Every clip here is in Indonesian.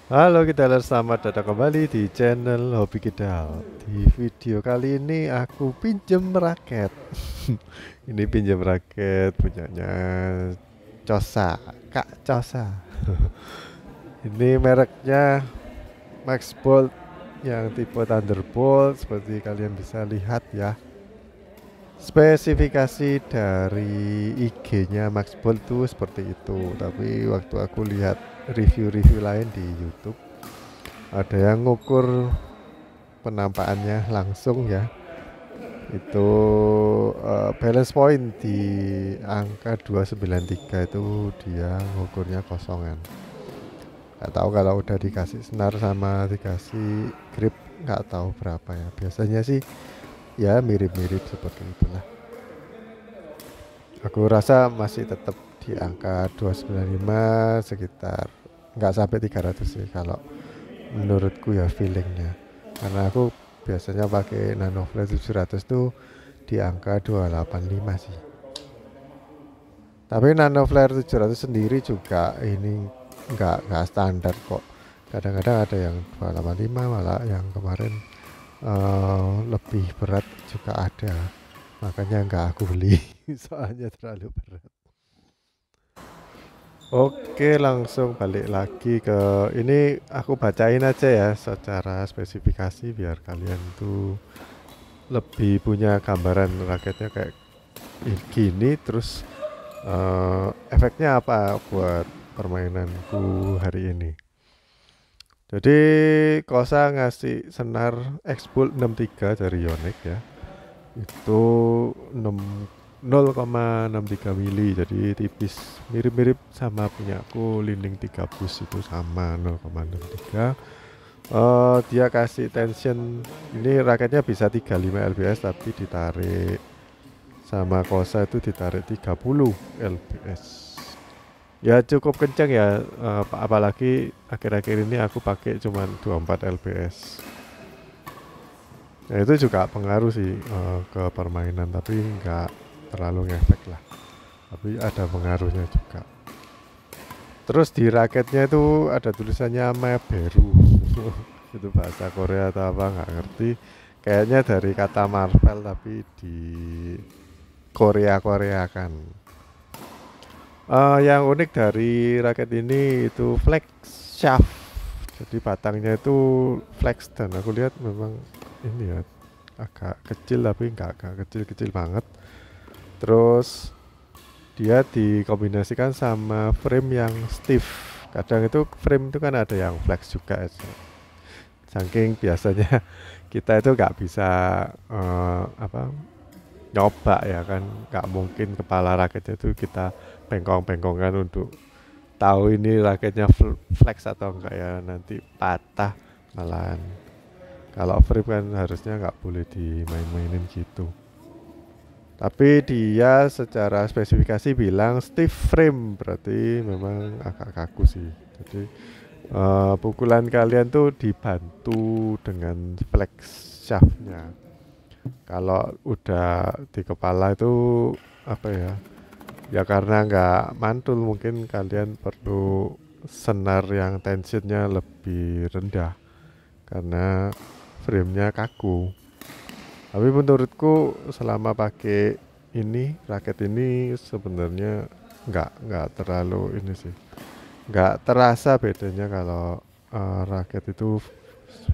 Halo Kidal, selamat datang kembali di channel Hobi Kidal. Di video kali ini aku pinjem raket. Ini pinjem raket punyanya Cosa, Kak Cosa. Ini mereknya Max Bolt yang tipe Thunderbolt seperti kalian bisa lihat ya. Spesifikasi dari IG-nya Max Bolt tuh seperti itu. Tapi waktu aku lihat review-review lain di YouTube, ada yang ngukur penampakannya langsung ya, itu balance point di angka 293 itu dia ngukurnya kosongan. Nggak tahu kalau udah dikasih senar sama dikasih grip, nggak tahu berapa ya, biasanya sih ya mirip-mirip seperti itulah. Aku rasa masih tetap di angka 295, sekitar nggak sampai 300 sih kalau menurutku ya, feelingnya. Karena aku biasanya pakai Nanoflare 700 tuh di angka 285 sih. Tapi Nanoflare 700 sendiri juga ini nggak standar kok. Kadang-kadang ada yang 285, malah yang kemarin lebih berat juga ada. Makanya nggak aku beli soalnya terlalu berat. Oke, langsung balik lagi ke ini, aku bacain aja ya secara spesifikasi biar kalian tuh lebih punya gambaran raketnya kayak gini. Terus efeknya apa buat permainanku hari ini. Jadi Kosa ngasih senar X-Bolt 63 dari Yonex ya, itu 6 0,63 mili, jadi tipis, mirip-mirip sama punya aku Lining 3 bus itu sama 0,63. Dia kasih tension, ini raketnya bisa 35 lbs tapi ditarik sama Kosa itu ditarik 30 lbs. Ya cukup kencang ya, apalagi akhir-akhir ini aku pakai cuman 24 lbs. Nah itu juga pengaruh sih ke permainan, tapi nggak terlalu ngefek lah, tapi ada pengaruhnya juga. Terus di raketnya itu ada tulisannya Maberu. Itu bahasa Korea atau apa nggak ngerti, kayaknya dari kata Marvel tapi di Korea kan. Yang unik dari raket ini itu flex shaft, jadi batangnya itu flex, dan aku lihat memang ini ya agak kecil tapi nggak agak kecil-kecil banget. Terus dia dikombinasikan sama frame yang stiff. Kadang itu frame itu kan ada yang flex juga. Saking biasanya kita itu nggak bisa apa, nyoba ya kan, nggak mungkin kepala raketnya itu kita bengkong-bengkongkan untuk tahu ini raketnya flex atau enggak ya, nanti patah malahan. Kalau frame kan harusnya nggak boleh dimain-mainin gitu. Tapi dia secara spesifikasi bilang stiff frame, berarti memang agak kaku sih. Jadi pukulan kalian tuh dibantu dengan flex shaftnya. Kalau udah di kepala itu apa ya? Ya karena nggak mantul, mungkin kalian perlu senar yang tensionnya lebih rendah karena framenya kaku. Tapi menurutku selama pakai ini raket ini sebenarnya nggak terlalu ini sih, nggak terasa bedanya kalau raket itu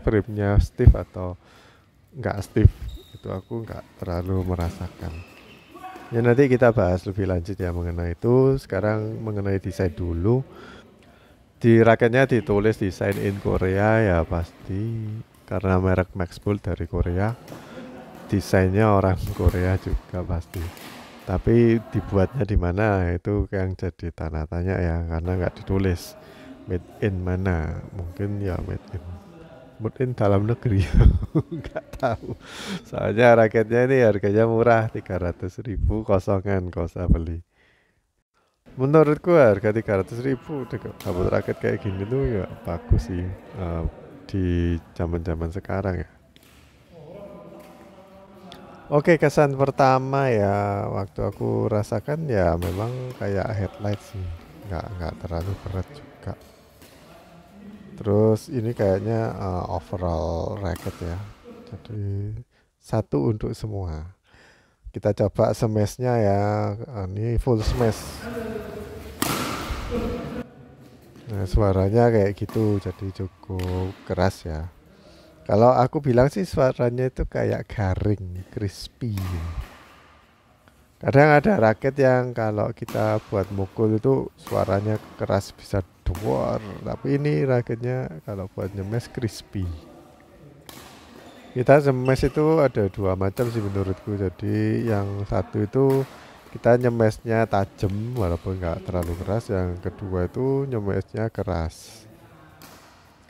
frame-nya stiff atau nggak stiff, itu aku nggak terlalu merasakan. Ya nanti kita bahas lebih lanjut ya mengenai itu. Sekarang mengenai desain dulu. Di raketnya ditulis desain in Korea ya pasti, karena merek Max Bolt dari Korea, desainnya orang Korea juga pasti. Tapi dibuatnya di mana itu yang jadi tanda tanya ya, karena nggak ditulis made in mana. Mungkin ya made in dalam negeri. Nggak tahu. Soalnya raketnya ini harganya murah, 300.000 kosongan kau usah beli. Menurutku harga 300.000 dapat raket kayak gini tuh ya bagus sih, di zaman-zaman sekarang ya. Oke, kesan pertama ya waktu aku rasakan ya memang kayak headlight sih, nggak terlalu berat juga. Terus ini kayaknya overall racket ya. Jadi satu untuk semua. Kita coba smashnya ya. Ini full smash. Nah, suaranya kayak gitu, jadi cukup keras ya. Kalau aku bilang sih suaranya itu kayak garing, crispy. Kadang ada raket yang kalau kita buat mukul itu suaranya keras bisa duar, tapi ini raketnya kalau buat nyemes crispy. Kita nyemes itu ada dua macam sih menurutku. Jadi yang satu itu kita nyemesnya tajam walaupun nggak terlalu keras. Yang kedua itu nyemesnya keras.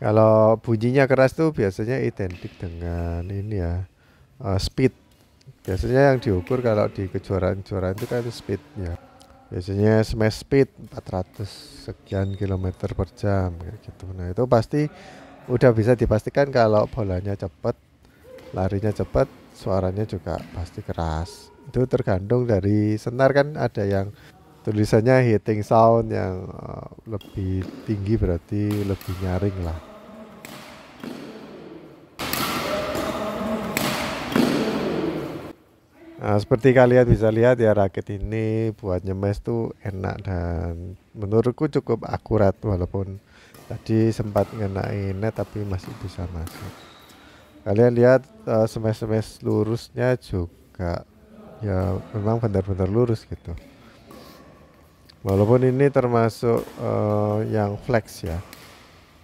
Kalau bunyinya keras tuh biasanya identik dengan ini ya, speed. Biasanya yang diukur kalau di kejuaraan-kejuaraan itu kan speednya. Biasanya smash speed 400 sekian kilometer per jam kayak gitu. Nah itu pasti udah bisa dipastikan kalau bolanya cepat, larinya cepat, suaranya juga pasti keras. Itu tergantung dari senar, kan ada yang tulisannya hitting sound yang lebih tinggi berarti lebih nyaring lah. Nah, seperti kalian bisa lihat ya, rakit ini buat nyemes tuh enak dan menurutku cukup akurat, walaupun tadi sempat ngenai net tapi masih bisa masuk. Kalian lihat smash-smash lurusnya juga ya memang benar-benar lurus gitu. Walaupun ini termasuk yang flex ya.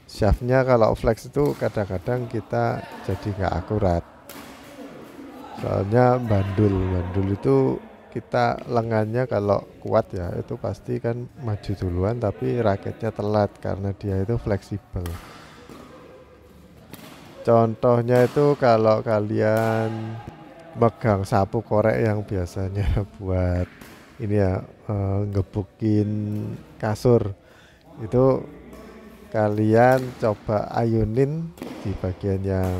Shaftnya kalau flex itu kadang-kadang kita jadi nggak akurat. Soalnya bandul itu kita lengannya kalau kuat ya itu pasti kan maju duluan, tapi raketnya telat karena dia itu fleksibel. Contohnya itu kalau kalian megang sapu korek yang biasanya buat ini ya, ngebukin kasur, itu kalian coba ayunin di bagian yang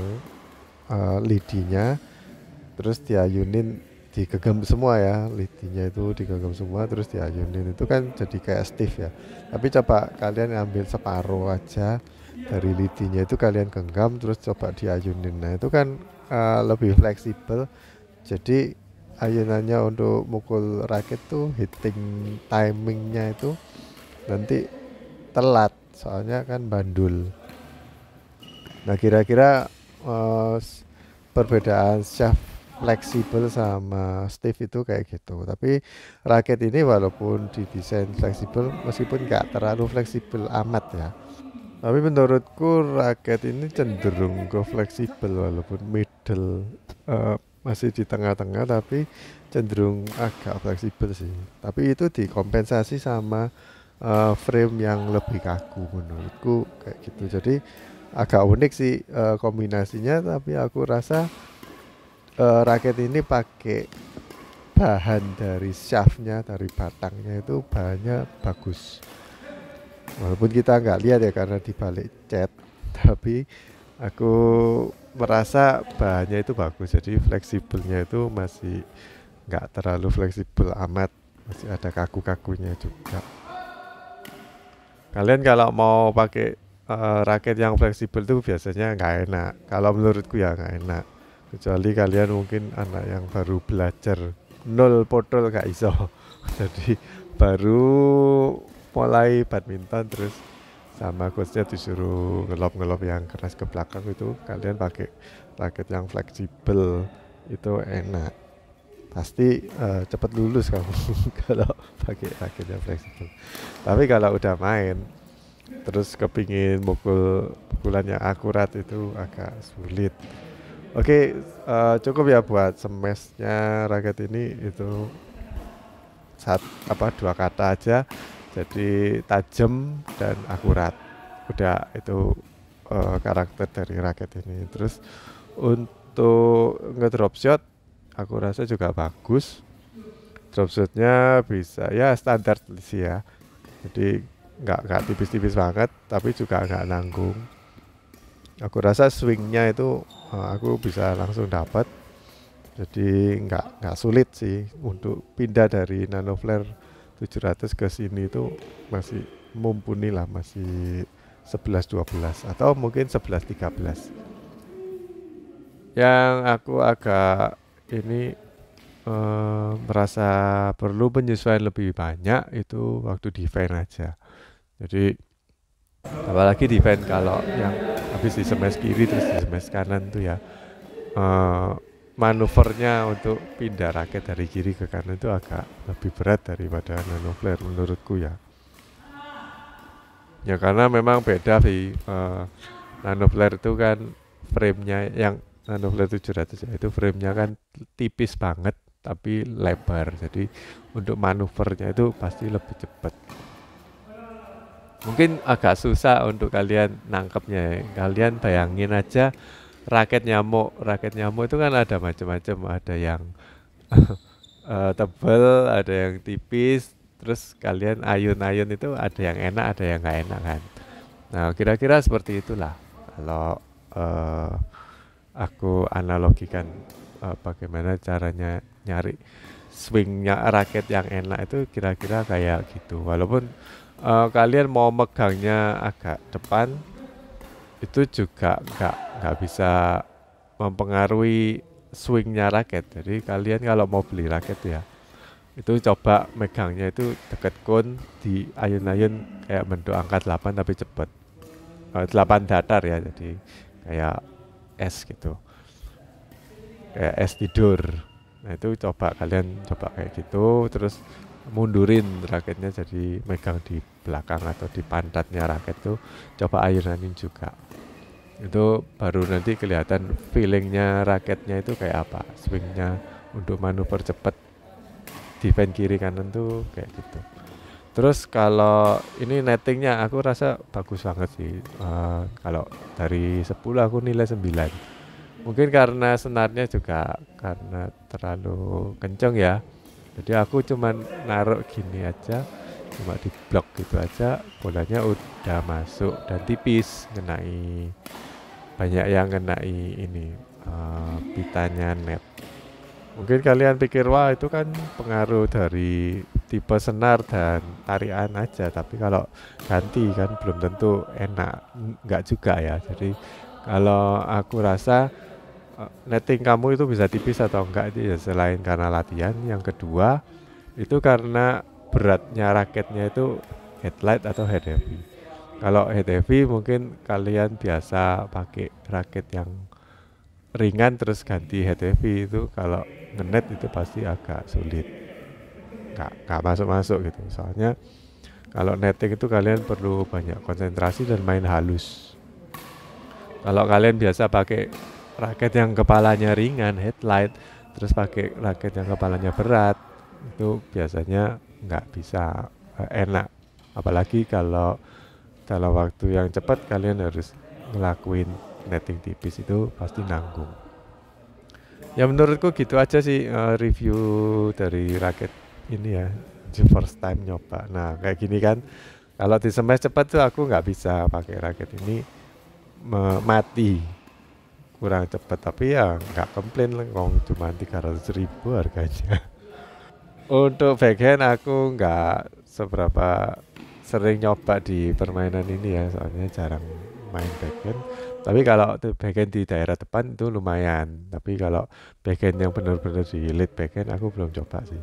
lidinya, terus diayunin, digenggam semua ya, lidinya itu digenggam semua terus diayunin, itu kan jadi kayak stiff ya. Tapi coba kalian ambil separuh aja dari lidinya itu, kalian genggam terus coba diayunin, nah itu kan lebih fleksibel. Jadi ayunannya untuk mukul raket tuh hitting timingnya itu nanti telat soalnya kan bandul. Nah kira-kira perbedaan shaft fleksibel sama stiff itu kayak gitu. Tapi raket ini walaupun didesain fleksibel, meskipun nggak terlalu fleksibel amat ya, tapi menurutku raket ini cenderung ke fleksibel, walaupun middle masih di tengah-tengah, tapi cenderung agak fleksibel sih. Tapi itu dikompensasi sama frame yang lebih kaku menurutku kayak gitu. Jadi agak unik sih kombinasinya, tapi aku rasa raket ini pakai bahan dari shaftnya, dari batangnya itu bahannya bagus. Walaupun kita nggak lihat ya karena dibalik cat, tapi aku merasa bahannya itu bagus. Jadi fleksibelnya itu masih nggak terlalu fleksibel amat, masih ada kaku-kakunya juga. Kalian kalau mau pakai raket yang fleksibel itu biasanya nggak enak. Kalau menurutku ya nggak enak. Kecuali kalian mungkin anak yang baru belajar, nol potol gak iso. Jadi baru mulai badminton terus sama coachnya disuruh ngelop-ngelop yang keras ke belakang, itu kalian pakai raket yang fleksibel itu enak. Pasti cepat lulus kamu kalau pakai raket yang fleksibel. Tapi kalau udah main terus kepingin pukulan yang akurat itu agak sulit. Oke, cukup ya buat smashnya raket ini, itu dua kata aja, jadi tajam dan akurat. Udah itu karakter dari raket ini. Terus untuk ngedrop shot aku rasa juga bagus. Drop shotnya bisa ya standar sih ya, jadi nggak tipis-tipis banget tapi juga nggak nanggung. Aku rasa swingnya itu aku bisa langsung dapat, jadi nggak sulit sih untuk pindah dari Nano Flare 700 ke sini, itu masih mumpuni lah, masih 11-12 atau mungkin 11-13. Yang aku agak ini merasa perlu penyesuaian lebih banyak itu waktu defense aja. Jadi apalagi defense kalau yang habis di smash kiri terus di smash kanan tuh ya, eh, manuvernya untuk pindah raket dari kiri ke kanan itu agak lebih berat daripada nano flare menurutku ya. Ya karena memang beda sih, nano flare itu kan framenya yang nano flare 700 ya, itu framenya kan tipis banget tapi lebar, jadi untuk manuvernya itu pasti lebih cepat. Mungkin agak susah untuk kalian nangkepnya ya. Kalian bayangin aja raket nyamuk itu kan ada macam-macam, ada yang tebel, ada yang tipis, terus kalian ayun-ayun itu ada yang enak, ada yang nggak enak kan. Nah, kira-kira seperti itulah kalau uh, aku analogikan bagaimana caranya nyari swingnya raket yang enak itu kira-kira kayak gitu. Walaupun kalian mau megangnya agak depan, itu juga nggak bisa mempengaruhi swingnya raket. Jadi kalian kalau mau beli raket ya, itu coba megangnya itu deket kun, di ayun-ayun kayak bentuk angka 8 tapi cepet. 8 datar ya, jadi kayak S gitu, kayak es tidur. Nah itu kalian coba kayak gitu, terus mundurin raketnya jadi megang di belakang atau di pantatnya raket tuh, coba ayunanin juga. Itu baru nanti kelihatan feelingnya raketnya itu kayak apa, swingnya untuk manuver cepet defense kiri kanan tuh kayak gitu. Terus kalau ini nettingnya aku rasa bagus banget sih. Kalau dari 10 aku nilai 9. Mungkin karena senarnya juga karena terlalu kenceng ya. Jadi aku cuman naruh gini aja, cuma di blok gitu aja, bolanya udah masuk dan tipis, ngenai banyak yang ngenai ini, pitanya net. Mungkin kalian pikir wah itu kan pengaruh dari tipe senar dan tarian aja, tapi kalau ganti kan belum tentu enak, enggak juga ya. Jadi kalau aku rasa netting kamu itu bisa tipis atau enggak itu ya selain karena latihan, yang kedua itu karena beratnya raketnya itu headlight atau head heavy. Kalau head heavy mungkin kalian biasa pakai raket yang ringan terus ganti head heavy, itu kalau ngenet itu pasti agak sulit, nggak masuk gitu. Soalnya kalau netting itu kalian perlu banyak konsentrasi dan main halus. Kalau kalian biasa pakai raket yang kepalanya ringan headlight terus pakai raket yang kepalanya berat, itu biasanya nggak bisa enak. Apalagi kalau dalam waktu yang cepat kalian harus ngelakuin netting tipis, itu pasti nanggung. Ya menurutku gitu aja sih review dari raket ini ya, first time nyoba. Nah kayak gini kan, kalau di smash cepat tuh aku nggak bisa pakai raket ini, mati kurang cepat, tapi ya nggak komplain lah, cuma 300.000 harganya. Untuk backhand aku nggak seberapa sering nyoba di permainan ini ya, soalnya jarang main backhand. Tapi kalau backhand di daerah depan itu lumayan. Tapi kalau backhand yang benar-benar di lead backhand aku belum coba sih.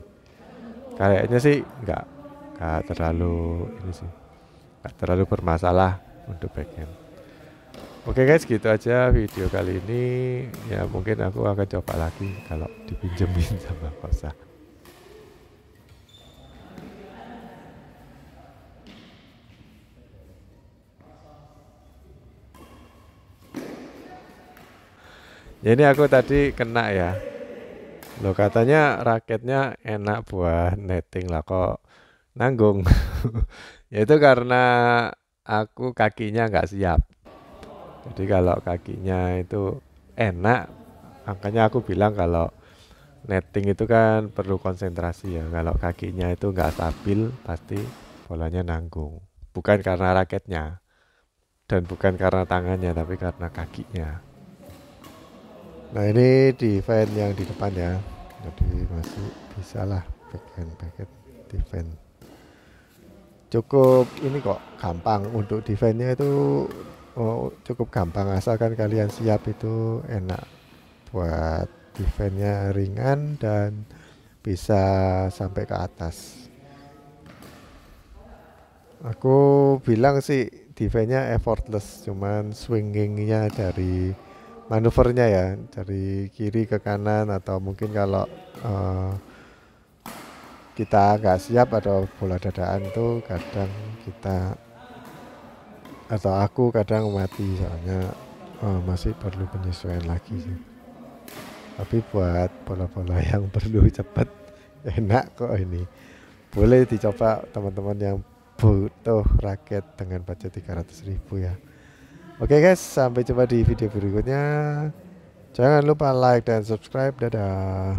Kayaknya sih nggak terlalu ini sih, nggak terlalu bermasalah untuk backhand. Oke guys, gitu aja video kali ini. Ya mungkin aku akan coba lagi kalau dipinjemin sama Kosa. Ya ini aku tadi kena ya. Loh katanya raketnya enak buat netting lah, kok nanggung. Ya itu karena aku kakinya nggak siap. Jadi kalau kakinya itu enak, makanya aku bilang kalau netting itu kan perlu konsentrasi ya. Kalau kakinya itu nggak stabil, pasti bolanya nanggung. Bukan karena raketnya dan bukan karena tangannya, tapi karena kakinya. Nah ini defense yang di depan ya, jadi masih bisa lah backhand defense. cukup ini kok, gampang untuk defense-nya itu. Cukup gampang asalkan kalian siap, itu enak buat defense-nya, ringan dan bisa sampai ke atas. Aku bilang sih defense-nya effortless, cuman swinging-nya dari manuvernya ya, dari kiri ke kanan, atau mungkin kalau kita nggak siap atau bola dadaan tuh kadang kita atau aku kadang mati, soalnya masih perlu penyesuaian lagi sih. Tapi buat bola-bola yang perlu cepat, enak kok ini. Boleh dicoba teman-teman yang butuh raket dengan budget 300.000 ya. Oke guys, sampai jumpa di video berikutnya. Jangan lupa like dan subscribe. Dadah.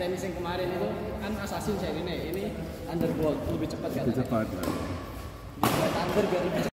Tenis yang kemarin itu kan assassin saya ini Underworld lebih cepat kan? Lebih cepat. Thunder biar lebih cepat.